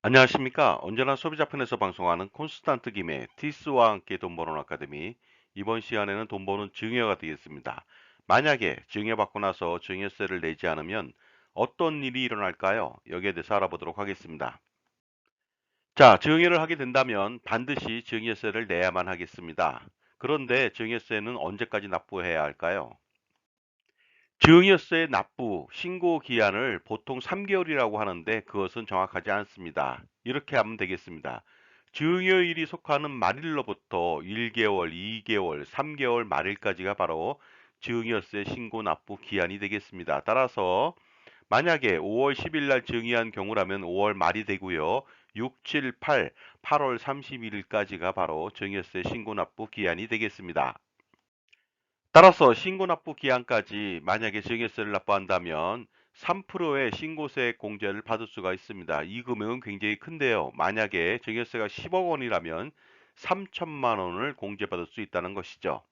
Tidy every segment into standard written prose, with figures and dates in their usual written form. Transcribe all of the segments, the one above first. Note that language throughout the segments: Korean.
안녕하십니까. 언제나 소비자편에서 방송하는 콘스탄트 김의 티스와 함께 돈 버는 아카데미. 이번 시간에는 돈 버는 증여가 되겠습니다. 만약에 증여받고 나서 증여세를 내지 않으면 어떤 일이 일어날까요? 여기에 대해서 알아보도록 하겠습니다. 자, 증여를 하게 된다면 반드시 증여세를 내야만 하겠습니다. 그런데 증여세는 언제까지 납부해야 할까요? 증여세 납부 신고 기한을 보통 3개월이라고 하는데 그것은 정확하지 않습니다. 이렇게 하면 되겠습니다. 증여일이 속하는 말일로부터 1개월, 2개월, 3개월 말일까지가 바로 증여세 신고 납부 기한이 되겠습니다. 따라서 만약에 5월 10일 날 증여한 경우라면 5월 말이 되고요. 6, 7, 8, 8월 31일까지가 바로 증여세 신고 납부 기한이 되겠습니다. 따라서 신고납부 기한까지 만약에 증여세를 납부한다면 3%의 신고세 공제를 받을 수가 있습니다. 이 금액은 굉장히 큰데요. 만약에 증여세가 10억 원이라면 3천만 원을 공제받을 수 있다는 것이죠.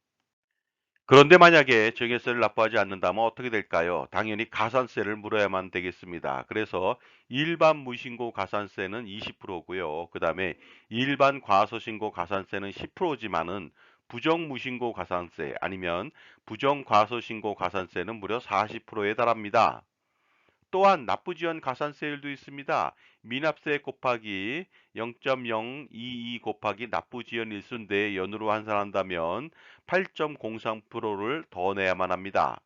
그런데 만약에 증여세를 납부하지 않는다면 어떻게 될까요? 당연히 가산세를 물어야만 되겠습니다. 그래서 일반 무신고 가산세는 20%고요. 그 다음에 일반 과소신고 가산세는 10%지만은 부정 무신고 가산세 아니면 부정 과소신고 가산세는 무려 40%에 달합니다. 또한 납부지연 가산세율도 있습니다. 미납세 곱하기 0.022 곱하기 납부지연 일수인데 연으로 환산한다면 8.03%를 더 내야만 합니다.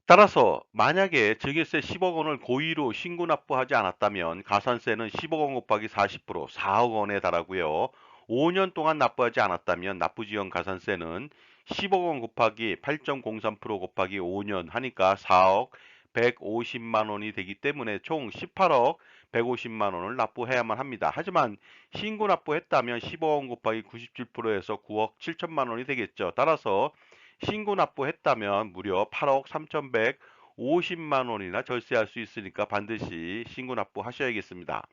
따라서 만약에 증여세 10억 원을 고의로 신고 납부하지 않았다면 가산세는 10억 원 곱하기 40% 4억 원에 달하고요. 5년 동안 납부하지 않았다면 납부지연 가산세는 10억 원 곱하기 8.03% 곱하기 5년 하니까 4억 150만 원이 되기 때문에 총 18억 150만 원을 납부해야만 합니다. 하지만 신고 납부했다면 15억 원 곱하기 97%에서 9억 7천만 원이 되겠죠. 따라서 신고 납부했다면 무려 8억 3,150만 원이나 절세할 수 있으니까 반드시 신고 납부하셔야겠습니다.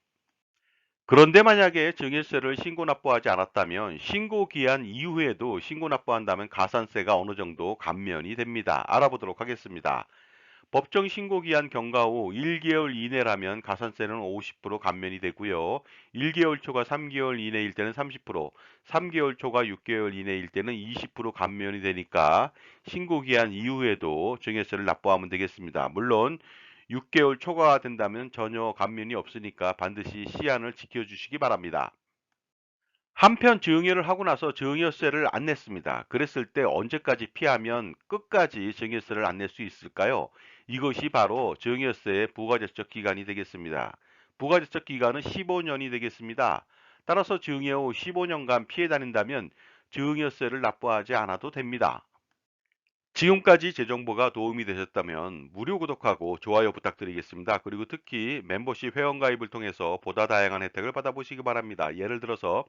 그런데 만약에 증여세를 신고 납부하지 않았다면 신고 기한 이후에도 신고 납부한다면 가산세가 어느 정도 감면이 됩니다. 알아보도록 하겠습니다. 법정 신고기한 경과 후 1개월 이내라면 가산세는 50% 감면이 되고요. 1개월 초과 3개월 이내일 때는 30%, 3개월 초과 6개월 이내일 때는 20% 감면이 되니까 신고기한 이후에도 증여세를 납부하면 되겠습니다. 물론 6개월 초과가 된다면 전혀 감면이 없으니까 반드시 시한을 지켜주시기 바랍니다. 한편 증여를 하고 나서 증여세를 안 냈습니다. 그랬을 때 언제까지 피하면 끝까지 증여세를 안 낼 수 있을까요? 이것이 바로 증여세의 부가제적 기간이 되겠습니다. 부가제적 기간은 15년이 되겠습니다. 따라서 증여 후 15년간 피해 다닌다면 증여세를 납부하지 않아도 됩니다. 지금까지 제 정보가 도움이 되셨다면 무료 구독하고 좋아요 부탁드리겠습니다. 그리고 특히 멤버십 회원가입을 통해서 보다 다양한 혜택을 받아보시기 바랍니다. 예를 들어서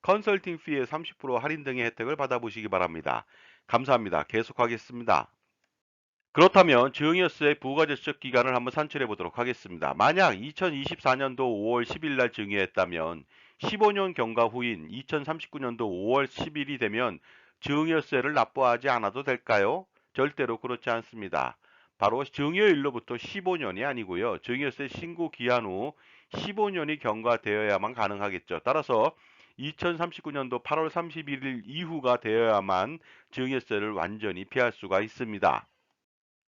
컨설팅 피의 30% 할인 등의 혜택을 받아보시기 바랍니다. 감사합니다. 계속하겠습니다. 그렇다면 증여세 부가제적 기간을 한번 산출해 보도록 하겠습니다. 만약 2024년도 5월 10일 날 증여했다면 15년 경과 후인 2039년도 5월 10일이 되면 증여세를 납부하지 않아도 될까요? 절대로 그렇지 않습니다. 바로 증여일로부터 15년이 아니고요. 증여세 신고 기한 후 15년이 경과되어야만 가능하겠죠. 따라서 2039년도 8월 31일 이후가 되어야만 증여세를 완전히 피할 수가 있습니다.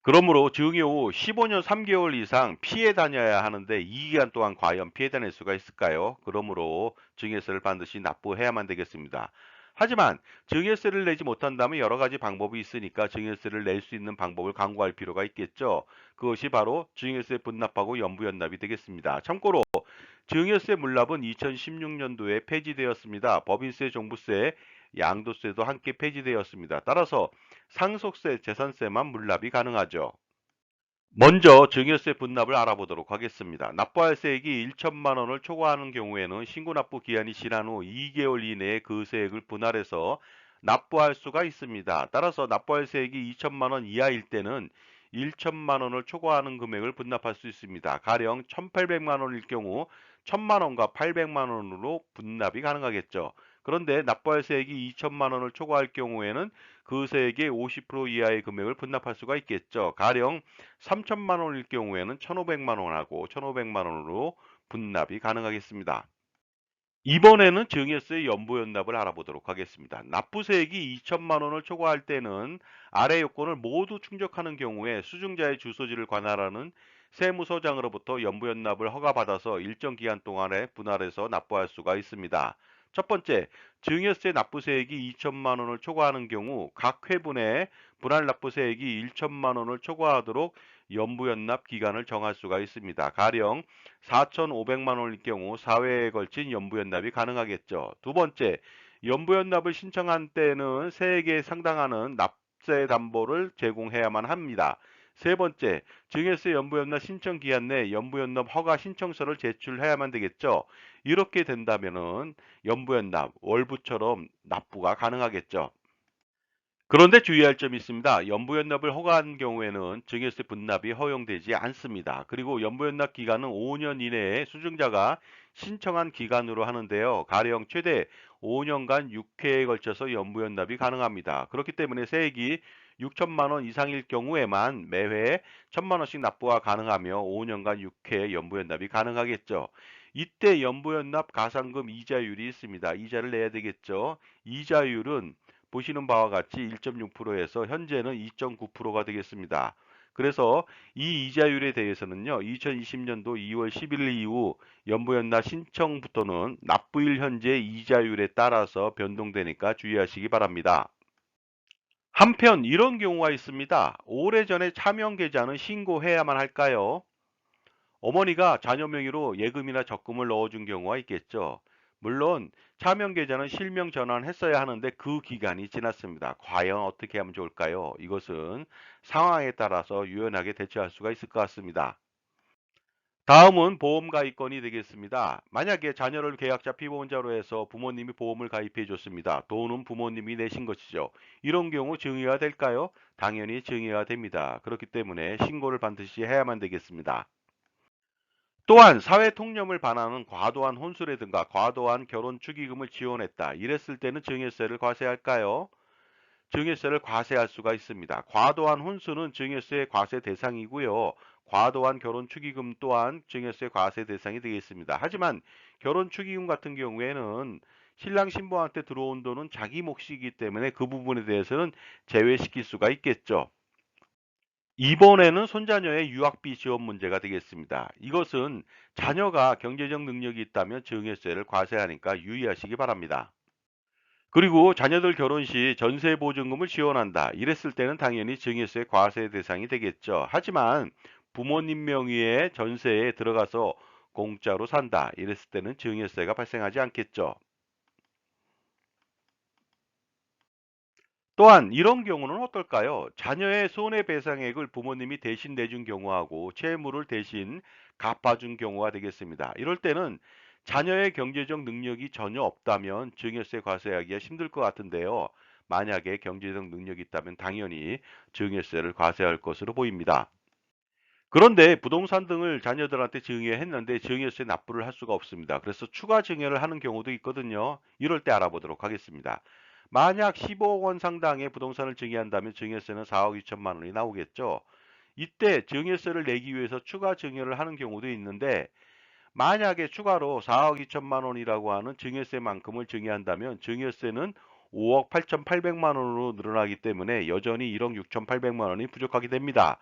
그러므로 증여 후 15년 3개월 이상 피해 다녀야 하는데 이 기간 동안 과연 피해 다닐 수가 있을까요? 그러므로 증여세를 반드시 납부해야만 되겠습니다. 하지만 증여세를 내지 못한다면 여러 가지 방법이 있으니까 증여세를 낼 수 있는 방법을 강구할 필요가 있겠죠. 그것이 바로 증여세 분납하고 연부연납이 되겠습니다. 참고로 증여세 물납은 2016년도에 폐지되었습니다. 법인세, 종부세, 양도세도 함께 폐지되었습니다. 따라서 상속세, 재산세만 물납이 가능하죠. 먼저 증여세 분납을 알아보도록 하겠습니다. 납부할 세액이 1천만 원을 초과하는 경우에는 신고납부 기한이 지난 후 2개월 이내에 그 세액을 분할해서 납부할 수가 있습니다. 따라서 납부할 세액이 2천만 원 이하일 때는 1천만 원을 초과하는 금액을 분납할 수 있습니다. 가령 1,800만 원일 경우 1,000만 원과 800만 원으로 분납이 가능하겠죠. 그런데 납부할 세액이 2천만 원을 초과할 경우에는 그 세액의 50% 이하의 금액을 분납할 수가 있겠죠. 가령 3천만 원일 경우에는 1,500만 원하고 1,500만 원으로 분납이 가능하겠습니다. 이번에는 증여세 연부연납을 알아보도록 하겠습니다. 납부세액이 2천만 원을 초과할 때는 아래 요건을 모두 충족하는 경우에 수증자의 주소지를 관할하는 세무서장으로부터 연부연납을 허가받아서 일정 기간 동안에 분할해서 납부할 수가 있습니다. 첫 번째, 증여세 납부세액이 2천만 원을 초과하는 경우 각 회분에 분할 납부세액이 1천만 원을 초과하도록 연부연납 기간을 정할 수가 있습니다. 가령 4,500만 원일 경우 4회에 걸친 연부연납이 가능하겠죠. 두 번째, 연부연납을 신청한 때는 세액에 상당하는 납세 담보를 제공해야만 합니다. 세 번째, 증여세 연부연납 신청 기한 내 연부연납 허가 신청서를 제출해야만 되겠죠. 이렇게 된다면은 연부연납, 월부처럼 납부가 가능하겠죠. 그런데 주의할 점이 있습니다. 연부연납을 허가한 경우에는 증여세 분납이 허용되지 않습니다. 그리고 연부연납 기간은 5년 이내에 수증자가 신청한 기간으로 하는데요. 가령 최대 5년간 6회에 걸쳐서 연부연납이 가능합니다. 그렇기 때문에 세액이 6천만 원 이상일 경우에만 매회 1천만 원씩 납부가 가능하며 5년간 6회 연부연납이 가능하겠죠. 이때 연부연납 가산금 이자율이 있습니다. 이자를 내야 되겠죠. 이자율은 보시는 바와 같이 1.6%에서 현재는 2.9%가 되겠습니다. 그래서 이 이자율에 대해서는요, 2020년도 2월 11일 이후 연부연납 신청부터는 납부일 현재 이자율에 따라서 변동되니까 주의하시기 바랍니다. 한편 이런 경우가 있습니다. 오래전에 차명 계좌는 신고해야만 할까요? 어머니가 자녀 명의로 예금이나 적금을 넣어준 경우가 있겠죠. 물론 차명 계좌는 실명 전환했어야 하는데 그 기간이 지났습니다. 과연 어떻게 하면 좋을까요? 이것은 상황에 따라서 유연하게 대처할 수가 있을 것 같습니다. 다음은 보험 가입건이 되겠습니다. 만약에 자녀를 계약자 피보험자로 해서 부모님이 보험을 가입해 줬습니다. 돈은 부모님이 내신 것이죠. 이런 경우 증여가 될까요? 당연히 증여가 됩니다. 그렇기 때문에 신고를 반드시 해야만 되겠습니다. 또한 사회 통념을 반하는 과도한 혼수라든가 과도한 결혼 축의금을 지원했다. 이랬을 때는 증여세를 과세할까요? 증여세를 과세할 수가 있습니다. 과도한 혼수는 증여세 과세 대상이고요. 과도한 결혼 축의금 또한 증여세 과세 대상이 되겠습니다. 하지만 결혼 축의금 같은 경우에는 신랑 신부한테 들어온 돈은 자기 몫이기 때문에 그 부분에 대해서는 제외시킬 수가 있겠죠. 이번에는 손자녀의 유학비 지원 문제가 되겠습니다. 이것은 자녀가 경제적 능력이 있다면 증여세를 과세하니까 유의하시기 바랍니다. 그리고 자녀들 결혼 시 전세 보증금을 지원한다. 이랬을 때는 당연히 증여세 과세 대상이 되겠죠. 하지만 부모님 명의의 전세에 들어가서 공짜로 산다. 이랬을 때는 증여세가 발생하지 않겠죠. 또한 이런 경우는 어떨까요? 자녀의 손해배상액을 부모님이 대신 내준 경우하고 채무를 대신 갚아준 경우가 되겠습니다. 이럴 때는 자녀의 경제적 능력이 전혀 없다면 증여세 과세하기가 힘들 것 같은데요. 만약에 경제적 능력이 있다면 당연히 증여세를 과세할 것으로 보입니다. 그런데 부동산 등을 자녀들한테 증여했는데 증여세 납부를 할 수가 없습니다. 그래서 추가 증여를 하는 경우도 있거든요. 이럴 때 알아보도록 하겠습니다. 만약 15억 원 상당의 부동산을 증여한다면 증여세는 4억 2천만 원이 나오겠죠. 이때 증여세를 내기 위해서 추가 증여를 하는 경우도 있는데 만약에 추가로 4억 2천만 원이라고 하는 증여세만큼을 증여한다면 증여세는 5억 8,800만 원으로 늘어나기 때문에 여전히 1억 6,800만 원이 부족하게 됩니다.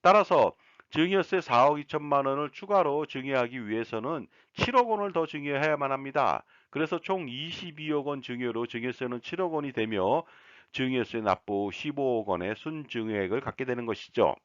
따라서 증여세 4억 2천만 원을 추가로 증여하기 위해서는 7억 원을 더 증여해야만 합니다. 그래서 총 22억 원 증여로 증여세는 7억 원이 되며 증여세 납부 15억 원의 순증여액을 갖게 되는 것이죠.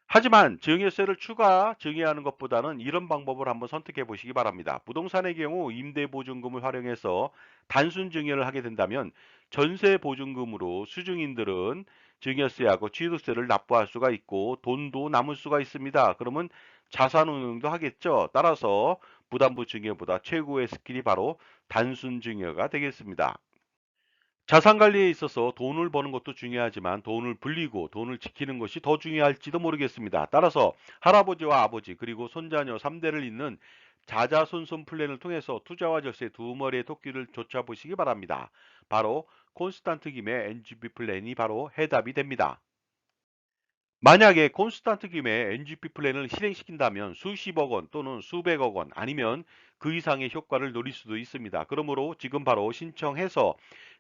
하지만 증여세를 추가 증여하는 것보다는 이런 방법을 한번 선택해 보시기 바랍니다. 부동산의 경우 임대보증금을 활용해서 단순 증여를 하게 된다면 전세보증금으로 수증인들은 증여세하고 취득세를 납부할 수가 있고 돈도 남을 수가 있습니다. 그러면 자산운용도 하겠죠. 따라서 부담부 증여보다 최고의 스킬이 바로 단순 증여가 되겠습니다. 자산 관리에 있어서 돈을 버는 것도 중요하지만 돈을 불리고 돈을 지키는 것이 더 중요할지도 모르겠습니다. 따라서 할아버지와 아버지 그리고 손자녀 3대를 잇는 자자손손 플랜을 통해서 투자와 절세 두 머리의 토끼를 쫓아보시기 바랍니다. 바로 콘스탄트 김의 NGB 플랜이 바로 해답이 됩니다. 만약에 콘스탄트 김의 NGP 플랜을 실행시킨다면 수십억 원 또는 수백억 원 아니면 그 이상의 효과를 노릴 수도 있습니다. 그러므로 지금 바로 신청해서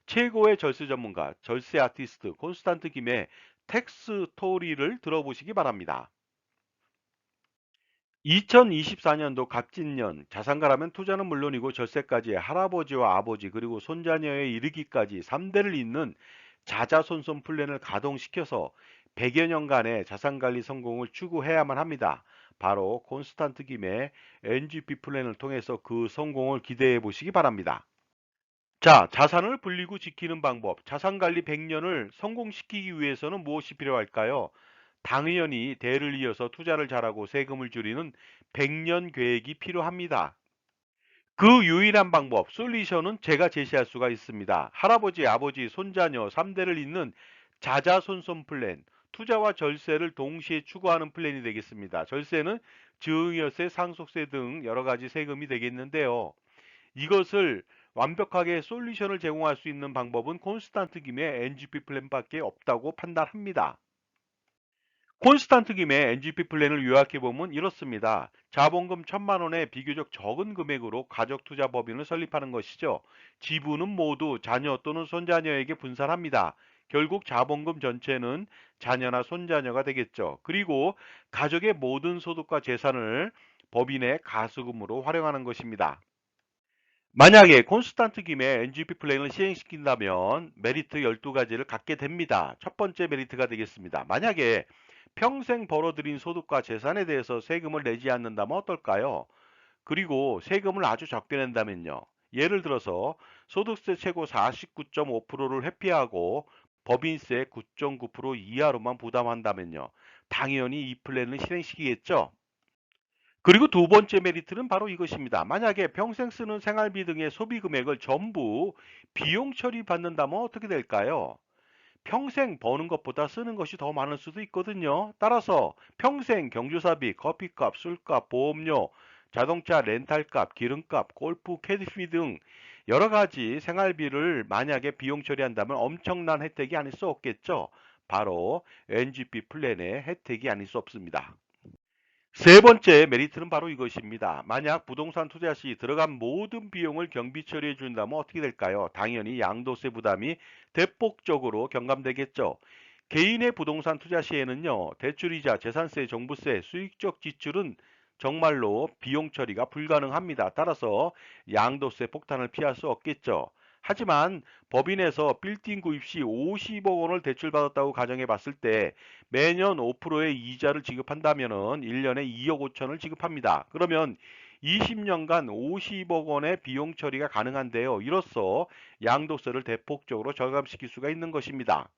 최고의 절세 전문가, 절세 아티스트 콘스탄트 김의 텍스 스토리를 들어보시기 바랍니다. 2024년도 갑진년 자산가라면 투자는 물론이고 절세까지 할아버지와 아버지 그리고 손자녀에 이르기까지 3대를 잇는 자자손손 플랜을 가동시켜서 100여 년간의 자산관리 성공을 추구해야만 합니다. 바로 콘스탄트 김의 NGP 플랜을 통해서 그 성공을 기대해 보시기 바랍니다. 자, 자산을 불리고 지키는 방법. 자산관리 100년을 성공시키기 위해서는 무엇이 필요할까요? 당연히 대를 이어서 투자를 잘하고 세금을 줄이는 100년 계획이 필요합니다. 그 유일한 방법, 솔루션은 제가 제시할 수가 있습니다. 할아버지, 아버지, 손자녀 3대를 잇는 자자손손 플랜, 투자와 절세를 동시에 추구하는 플랜이 되겠습니다. 절세는 증여세, 상속세 등 여러 가지 세금이 되겠는데요. 이것을 완벽하게 솔루션을 제공할 수 있는 방법은 콘스탄트 김의 NGP 플랜밖에 없다고 판단합니다. 콘스탄트 김의 NGP 플랜을 요약해보면 이렇습니다. 자본금 1,000만 원의 비교적 적은 금액으로 가족 투자 법인을 설립하는 것이죠. 지분은 모두 자녀 또는 손자녀에게 분산합니다. 결국 자본금 전체는 자녀나 손자녀가 되겠죠. 그리고 가족의 모든 소득과 재산을 법인의 가수금으로 활용하는 것입니다. 만약에 콘스탄트 김의 NGP 플랜을 시행시킨다면 메리트 12가지를 갖게 됩니다. 첫 번째 메리트가 되겠습니다. 만약에 평생 벌어들인 소득과 재산에 대해서 세금을 내지 않는다면 어떨까요? 그리고 세금을 아주 적게 낸다면요. 예를 들어서 소득세 최고 49.5%를 회피하고 법인세 9.9% 이하로만 부담한다면요. 당연히 이 플랜을 실행시키겠죠. 그리고 두 번째 메리트는 바로 이것입니다. 만약에 평생 쓰는 생활비 등의 소비 금액을 전부 비용 처리받는다면 어떻게 될까요? 평생 버는 것보다 쓰는 것이 더 많을 수도 있거든요. 따라서 평생 경조사비, 커피값, 술값, 보험료, 자동차 렌탈값, 기름값, 골프, 캐디피 등 여러 가지 생활비를 만약에 비용 처리한다면 엄청난 혜택이 아닐 수 없겠죠. 바로 NGP 플랜의 혜택이 아닐 수 없습니다. 세 번째 메리트는 바로 이것입니다. 만약 부동산 투자 시 들어간 모든 비용을 경비 처리해 준다면 어떻게 될까요? 당연히 양도세 부담이 대폭적으로 경감되겠죠. 개인의 부동산 투자 시에는요, 대출이자 재산세, 종부세, 수익적 지출은 정말로 비용 처리가 불가능합니다. 따라서 양도세 폭탄을 피할 수 없겠죠. 하지만 법인에서 빌딩 구입 시 50억 원을 대출받았다고 가정해 봤을 때 매년 5%의 이자를 지급한다면은 1년에 2억 5천을 지급합니다. 그러면 20년간 50억 원의 비용 처리가 가능한데요. 이로써 양도세를 대폭적으로 절감시킬 수가 있는 것입니다.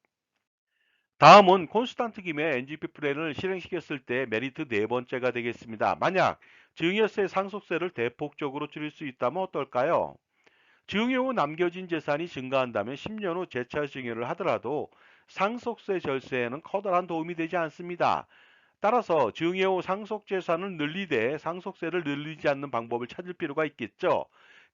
다음은 콘스탄트 김의 NGP 플랜을 실행시켰을 때 메리트 네 번째가 되겠습니다. 만약 증여세 상속세를 대폭적으로 줄일 수 있다면 어떨까요? 증여 후 남겨진 재산이 증가한다면 10년 후 재차 증여를 하더라도 상속세 절세에는 커다란 도움이 되지 않습니다. 따라서 증여 후 상속 재산을 늘리되 상속세를 늘리지 않는 방법을 찾을 필요가 있겠죠.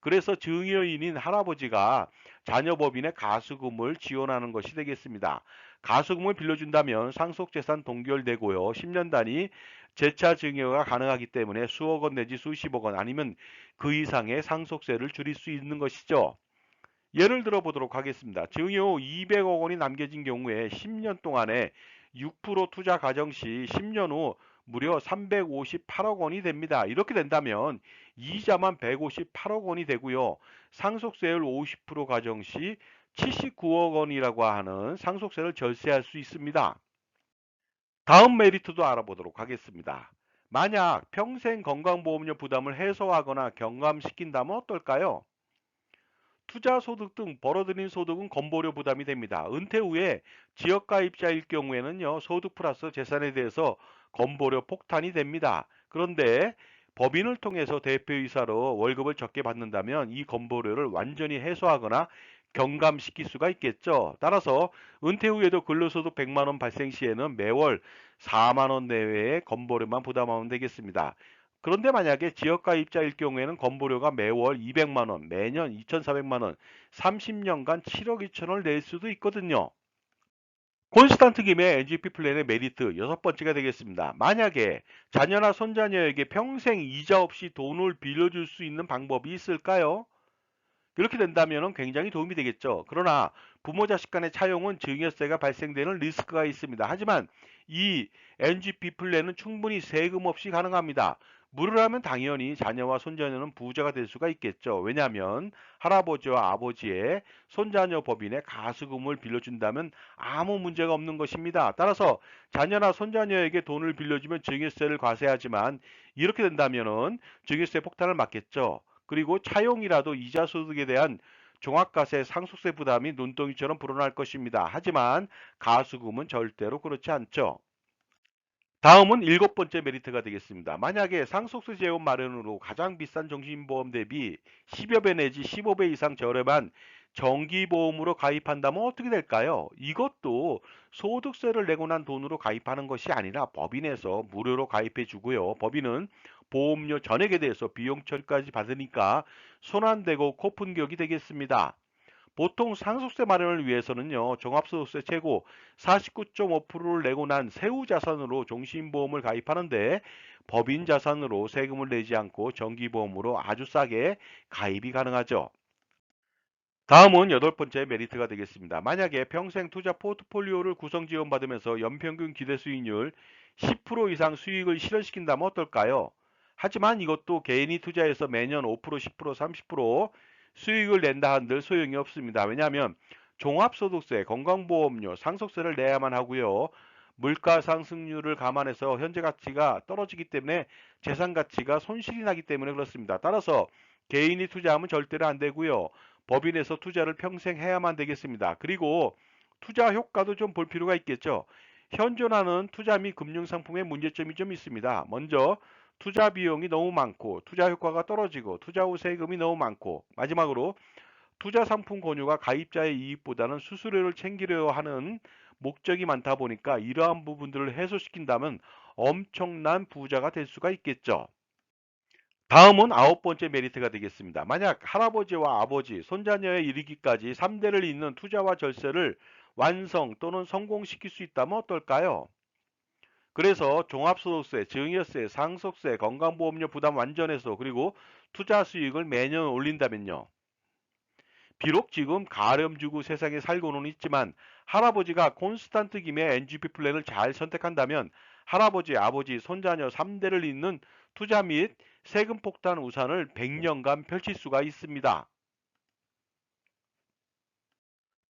그래서 증여인인 할아버지가 자녀 법인의 가수금을 지원하는 것이 되겠습니다. 가수금을 빌려준다면 상속재산 동결되고요. 10년 단위 재차 증여가 가능하기 때문에 수억 원 내지 수십억 원 아니면 그 이상의 상속세를 줄일 수 있는 것이죠. 예를 들어 보도록 하겠습니다. 증여 후 200억 원이 남겨진 경우에 10년 동안에 6% 투자 가정 시 10년 후 무려 358억 원이 됩니다. 이렇게 된다면 이자만 158억 원이 되고요. 상속세율 50% 가정 시 79억 원이라고 하는 상속세를 절세할 수 있습니다. 다음 메리트도 알아보도록 하겠습니다. 만약 평생 건강보험료 부담을 해소하거나 경감시킨다면 어떨까요? 투자 소득 등 벌어들인 소득은 건보료 부담이 됩니다. 은퇴 후에 지역가입자일 경우에는요, 소득 플러스 재산에 대해서 건보료 폭탄이 됩니다. 그런데 법인을 통해서 대표이사로 월급을 적게 받는다면 이 건보료를 완전히 해소하거나 경감시킬 수가 있겠죠. 따라서 은퇴 후에도 근로소득 100만 원 발생 시에는 매월 4만 원 내외의 건보료만 부담하면 되겠습니다. 그런데 만약에 지역가입자일 경우에는 건보료가 매월 200만 원, 매년 2,400만 원, 30년간 7억 2천을 낼 수도 있거든요. 콘스탄트 김의 NGP 플랜의 메리트 여섯 번째가 되겠습니다. 만약에 자녀나 손자녀에게 평생 이자 없이 돈을 빌려줄 수 있는 방법이 있을까요? 이렇게 된다면 굉장히 도움이 되겠죠. 그러나 부모 자식 간의 차용은 증여세가 발생되는 리스크가 있습니다. 하지만 이 NGP 플랜은 충분히 세금 없이 가능합니다. 무료라면 당연히 자녀와 손자녀는 부자가 될 수가 있겠죠. 왜냐하면 할아버지와 아버지의 손자녀 법인에 가수금을 빌려준다면 아무 문제가 없는 것입니다. 따라서 자녀나 손자녀에게 돈을 빌려주면 증여세를 과세하지만 이렇게 된다면 증여세 폭탄을 맞겠죠. 그리고 차용이라도 이자 소득에 대한 종합과세 상속세 부담이 눈덩이처럼 불어날 것입니다. 하지만 가수금은 절대로 그렇지 않죠. 다음은 일곱 번째 메리트가 되겠습니다. 만약에 상속세 재원 마련으로 가장 비싼 정신보험 대비 10여 배 내지 15배 이상 저렴한 정기보험으로 가입한다면 어떻게 될까요? 이것도 소득세를 내고 난 돈으로 가입하는 것이 아니라 법인에서 무료로 가입해 주고요. 법인은 보험료 전액에 대해서 비용 처리까지 받으니까 손안대고 코푼격이 되겠습니다. 보통 상속세 마련을 위해서는요, 종합소득세 최고 49.5%를 내고 난 세후 자산으로 종신보험을 가입하는데 법인 자산으로 세금을 내지 않고 정기보험으로 아주 싸게 가입이 가능하죠. 다음은 여덟 번째 메리트가 되겠습니다. 만약에 평생 투자 포트폴리오를 구성 지원받으면서 연평균 기대 수익률 10% 이상 수익을 실현시킨다면 어떨까요? 하지만 이것도 개인이 투자해서 매년 5%, 10%, 30% 수익을 낸다 한들 소용이 없습니다. 왜냐하면 종합소득세, 건강보험료, 상속세를 내야만 하고요. 물가 상승률을 감안해서 현재 가치가 떨어지기 때문에 재산 가치가 손실이 나기 때문에 그렇습니다. 따라서 개인이 투자하면 절대로 안 되고요. 법인에서 투자를 평생 해야만 되겠습니다. 그리고 투자 효과도 좀 볼 필요가 있겠죠. 현존하는 투자 및 금융상품의 문제점이 좀 있습니다. 먼저 투자 비용이 너무 많고 투자 효과가 떨어지고 투자 후 세금이 너무 많고 마지막으로 투자 상품 권유가 가입자의 이익보다는 수수료를 챙기려 하는 목적이 많다 보니까 이러한 부분들을 해소시킨다면 엄청난 부자가 될 수가 있겠죠. 다음은 아홉 번째 메리트가 되겠습니다. 만약 할아버지와 아버지, 손자녀에 이르기까지 3대를 잇는 투자와 절세를 완성 또는 성공시킬 수 있다면 어떨까요? 그래서 종합소득세, 증여세, 상속세, 건강보험료 부담 완전해서 그리고 투자 수익을 매년 올린다면요. 비록 지금 가렴주고 세상에 살고는 있지만 할아버지가 콘스탄트 김의 NGP 플랜을 잘 선택한다면 할아버지, 아버지, 손자녀 3대를 잇는 투자 및 세금 폭탄 우산을 100년간 펼칠 수가 있습니다.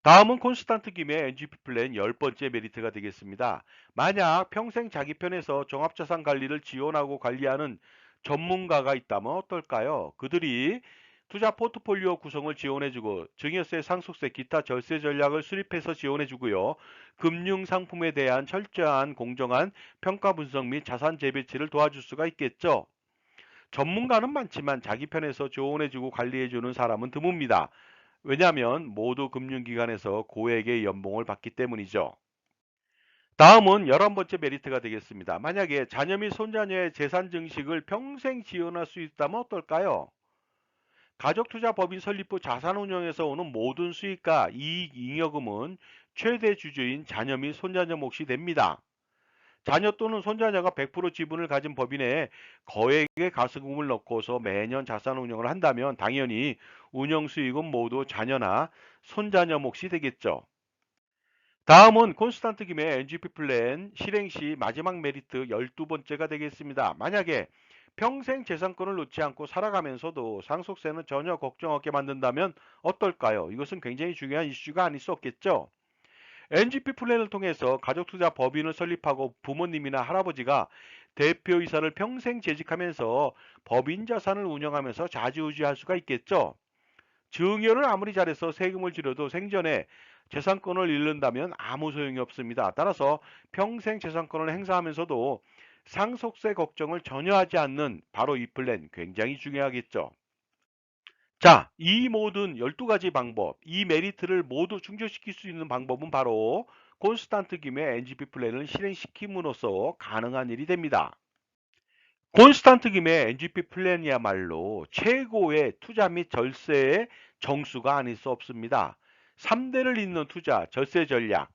다음은 콘스탄트 김의 NGP 플랜 10번째 메리트가 되겠습니다. 만약 평생 자기 편에서 종합자산 관리를 지원하고 관리하는 전문가가 있다면 어떨까요? 그들이 투자 포트폴리오 구성을 지원해주고 증여세, 상속세, 기타 절세 전략을 수립해서 지원해주고요. 금융상품에 대한 철저한 공정한 평가 분석 및 자산 재배치를 도와줄 수가 있겠죠. 전문가는 많지만 자기 편에서 조언해주고 관리해주는 사람은 드뭅니다. 왜냐하면 모두 금융기관에서 고액의 연봉을 받기 때문이죠. 다음은 11번째 메리트가 되겠습니다. 만약에 자녀 및 손자녀의 재산 증식을 평생 지원할 수 있다면 어떨까요? 가족투자법인 설립 후 자산운용에서 오는 모든 수익과 이익 잉여금은 최대 주주인 자녀 및 손자녀 몫이 됩니다. 자녀 또는 손자녀가 100% 지분을 가진 법인에 거액의 가수금을 넣고서 매년 자산 운용을 한다면 당연히 운영 수익은 모두 자녀나 손자녀 몫이 되겠죠. 다음은 콘스탄트 김의 NGP 플랜 실행 시 마지막 메리트 12번째가 되겠습니다. 만약에 평생 재산권을 놓지 않고 살아가면서도 상속세는 전혀 걱정 없게 만든다면 어떨까요? 이것은 굉장히 중요한 이슈가 아닐 수 없겠죠. NGP 플랜을 통해서 가족투자 법인을 설립하고 부모님이나 할아버지가 대표이사를 평생 재직하면서 법인 자산을 운영하면서 좌지우지할 수가 있겠죠. 증여를 아무리 잘해서 세금을 지려도 생전에 재산권을 잃는다면 아무 소용이 없습니다. 따라서 평생 재산권을 행사하면서도 상속세 걱정을 전혀 하지 않는 바로 이 플랜 굉장히 중요하겠죠. 자, 이 모든 12가지 방법, 이 메리트를 모두 충족시킬 수 있는 방법은 바로 콘스탄트 김의 NGP 플랜을 실행시킴으로써 가능한 일이 됩니다. 콘스탄트 김의 NGP 플랜이야말로 최고의 투자 및 절세의 정수가 아닐 수 없습니다. 3대를 잇는 투자, 절세 전략,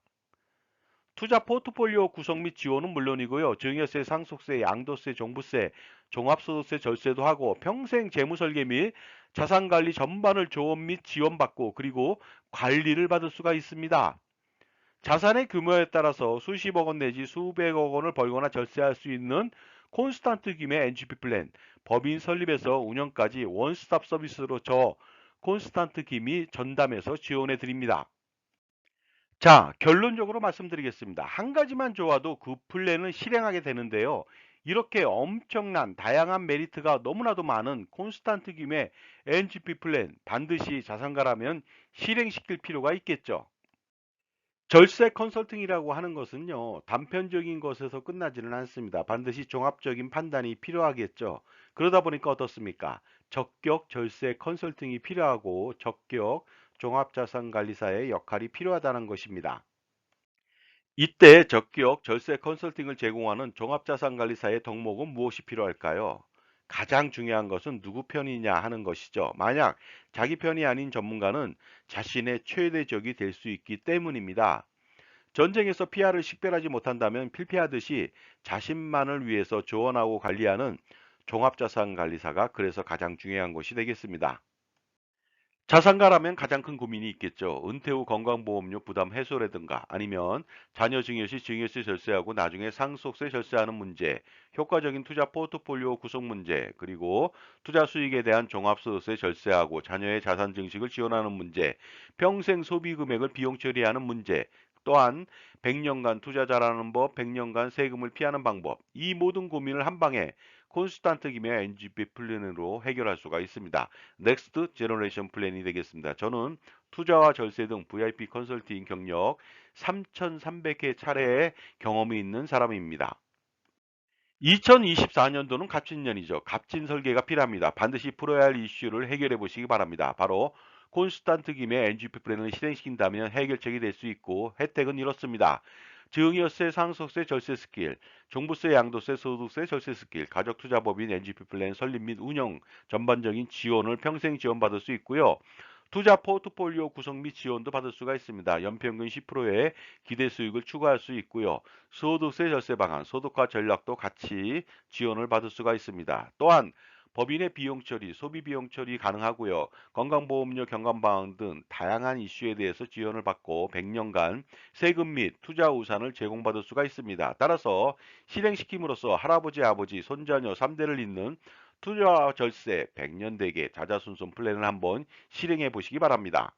투자 포트폴리오 구성 및 지원은 물론이고요. 증여세, 상속세, 양도세, 종부세, 종합소득세 절세도 하고 평생 재무설계 및 자산관리 전반을 조언 및 지원받고 그리고 관리를 받을 수가 있습니다. 자산의 규모에 따라서 수십억 원 내지 수백억 원을 벌거나 절세할 수 있는 콘스탄트 김의 NGP 플랜, 법인 설립에서 운영까지 원스톱 서비스로 저 콘스탄트 김이 전담해서 지원해 드립니다. 자, 결론적으로 말씀드리겠습니다. 한 가지만 좋아도 그 플랜을 실행하게 되는데요. 이렇게 엄청난 다양한 메리트가 너무나도 많은 콘스탄트 김의 NGP 플랜 반드시 자산가라면 실행시킬 필요가 있겠죠. 절세 컨설팅이라고 하는 것은요, 단편적인 것에서 끝나지는 않습니다. 반드시 종합적인 판단이 필요하겠죠. 그러다 보니까 어떻습니까? 적격 절세 컨설팅이 필요하고 적격 종합자산관리사의 역할이 필요하다는 것입니다. 이때 적격 절세 컨설팅을 제공하는 종합자산관리사의 덕목은 무엇이 필요할까요? 가장 중요한 것은 누구 편이냐 하는 것이죠. 만약 자기 편이 아닌 전문가는 자신의 최대적이 될 수 있기 때문입니다. 전쟁에서 피아를 식별하지 못한다면 필피하듯이 자신만을 위해서 조언하고 관리하는 종합자산관리사가 그래서 가장 중요한 것이 되겠습니다. 자산가라면 가장 큰 고민이 있겠죠. 은퇴 후 건강보험료 부담 해소라든가 아니면 자녀 증여 시 증여세 절세하고 나중에 상속세 절세하는 문제, 효과적인 투자 포트폴리오 구성 문제, 그리고 투자 수익에 대한 종합소득세 절세하고 자녀의 자산 증식을 지원하는 문제, 평생 소비 금액을 비용 처리하는 문제, 또한 100년간 투자 잘하는 법, 100년간 세금을 피하는 방법, 이 모든 고민을 한 방에 콘스탄트 김의 NGP 플랜으로 해결할 수가 있습니다. 넥스트 제너레이션 플랜이 되겠습니다. 저는 투자와 절세 등 VIP 컨설팅 경력 3,300회 차례의 경험이 있는 사람입니다. 2024년도는 갑진년이죠. 갑진 설계가 필요합니다. 반드시 풀어야 할 이슈를 해결해 보시기 바랍니다. 바로 콘스탄트 김의 NGP 플랜을 실행시킨다면 해결책이 될 수 있고 혜택은 이렇습니다. 증여세, 상속세, 절세 스킬, 종부세, 양도세, 소득세, 절세 스킬, 가족투자법인 NGP 플랜 설립 및 운영 전반적인 지원을 평생 지원받을 수 있고요. 투자 포트폴리오 구성 및 지원도 받을 수가 있습니다. 연평균 10%의 기대 수익을 추가할 수 있고요. 소득세 절세 방안, 소득화 전략도 같이 지원을 받을 수가 있습니다. 또한 법인의 비용 처리, 소비 비용 처리 가능하고요. 건강보험료 경감 방안 등 다양한 이슈에 대해서 지원을 받고 100년간 세금 및 투자 우산을 제공받을 수가 있습니다. 따라서 실행시킴으로써 할아버지, 아버지, 손자녀 3대를 잇는 투자와 절세 100년 대계 자자손손 플랜을 한번 실행해 보시기 바랍니다.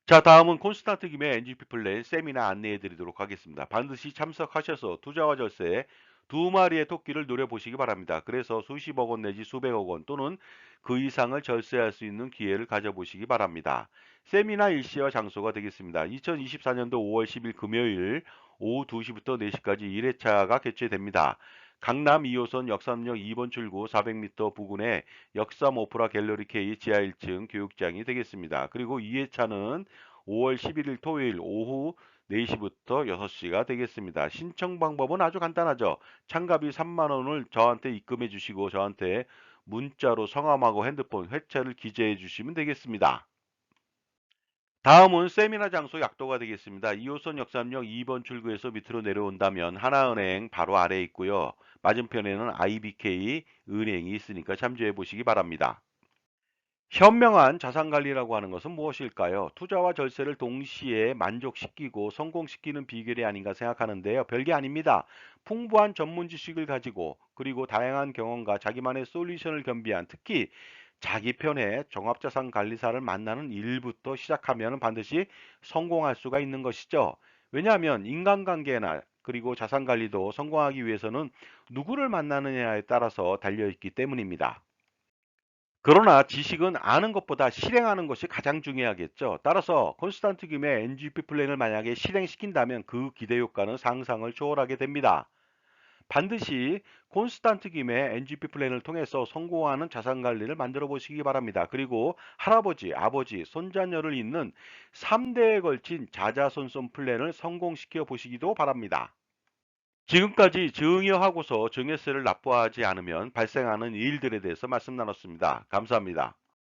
자, 다음은 콘스탄트 김의 NGP 플랜 세미나 안내해 드리도록 하겠습니다. 반드시 참석하셔서 투자와 절세 두 마리의 토끼를 노려보시기 바랍니다. 그래서 수십억 원 내지 수백억 원 또는 그 이상을 절세할 수 있는 기회를 가져보시기 바랍니다. 세미나 일시와 장소가 되겠습니다. 2024년도 5월 10일 금요일 오후 2시부터 4시까지 1회차가 개최됩니다. 강남 2호선 역삼역 2번 출구 400m 부근에 역삼 오프라 갤러리 K 지하 1층 교육장이 되겠습니다. 그리고 2회차는 5월 11일 토요일 오후 4시부터 6시가 되겠습니다. 신청 방법은 아주 간단하죠. 참가비 3만 원을 저한테 입금해 주시고 저한테 문자로 성함하고 핸드폰 회차를 기재해 주시면 되겠습니다. 다음은 세미나 장소 약도가 되겠습니다. 2호선 역삼역 2번 출구에서 밑으로 내려온다면 하나은행 바로 아래에 있고요. 맞은편에는 IBK 은행이 있으니까 참조해 보시기 바랍니다. 현명한 자산관리라고 하는 것은 무엇일까요? 투자와 절세를 동시에 만족시키고 성공시키는 비결이 아닌가 생각하는데요. 별게 아닙니다. 풍부한 전문 지식을 가지고 그리고 다양한 경험과 자기만의 솔루션을 겸비한 특히 자기 편의 종합자산관리사를 만나는 일부터 시작하면 반드시 성공할 수가 있는 것이죠. 왜냐하면 인간관계나 그리고 자산관리도 성공하기 위해서는 누구를 만나느냐에 따라서 달려있기 때문입니다. 그러나 지식은 아는 것보다 실행하는 것이 가장 중요하겠죠. 따라서 콘스탄트 김의 NGP 플랜을 만약에 실행시킨다면 그 기대 효과는 상상을 초월하게 됩니다. 반드시 콘스탄트 김의 NGP 플랜을 통해서 성공하는 자산 관리를 만들어 보시기 바랍니다. 그리고 할아버지, 아버지, 손자녀를 잇는 3대에 걸친 자자손손 플랜을 성공시켜 보시기도 바랍니다. 지금까지 증여하고서 증여세를 납부하지 않으면 발생하는 일들에 대해서 말씀 나눴습니다. 감사합니다.